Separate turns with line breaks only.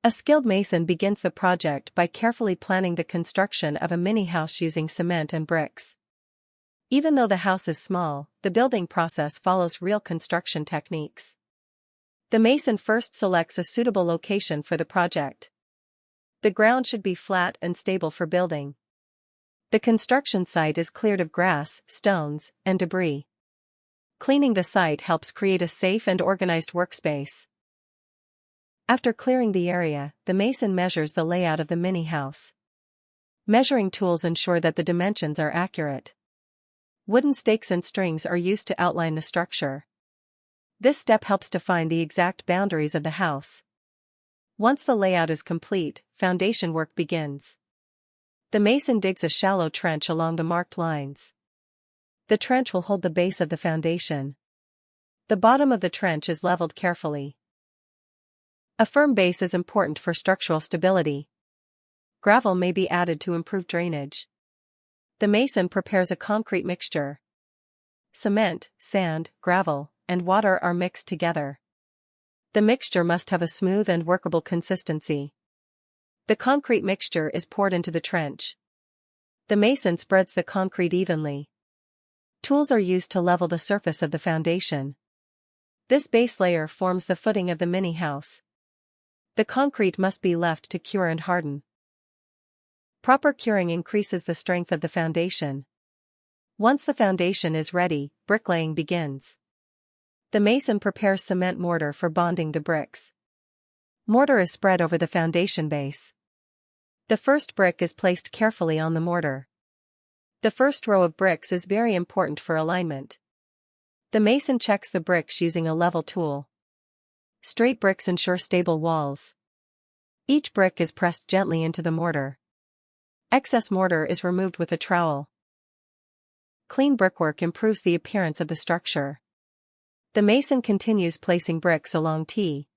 A skilled mason begins the project by carefully planning the construction of a mini house using cement and bricks. Even though the house is small, the building process follows real construction techniques. The mason first selects a suitable location for the project. The ground should be flat and stable for building. The construction site is cleared of grass, stones, and debris. Cleaning the site helps create a safe and organized workspace. After clearing the area, the mason measures the layout of the mini house. Measuring tools ensure that the dimensions are accurate. Wooden stakes and strings are used to outline the structure. This step helps define the exact boundaries of the house. Once the layout is complete, foundation work begins. The mason digs a shallow trench along the marked lines. The trench will hold the base of the foundation. The bottom of the trench is leveled carefully. A firm base is important for structural stability. Gravel may be added to improve drainage. The mason prepares a concrete mixture. Cement, sand, gravel, and water are mixed together. The mixture must have a smooth and workable consistency. The concrete mixture is poured into the trench. The mason spreads the concrete evenly. Tools are used to level the surface of the foundation. This base layer forms the footing of the mini house. The concrete must be left to cure and harden. Proper curing increases the strength of the foundation. Once the foundation is ready, bricklaying begins. The mason prepares cement mortar for bonding the bricks. Mortar is spread over the foundation base. The first brick is placed carefully on the mortar. The first row of bricks is very important for alignment. The mason checks the bricks using a level tool. Straight bricks ensure stable walls. Each brick is pressed gently into the mortar. Excess mortar is removed with a trowel. Clean brickwork improves the appearance of the structure. The mason continues placing bricks along T.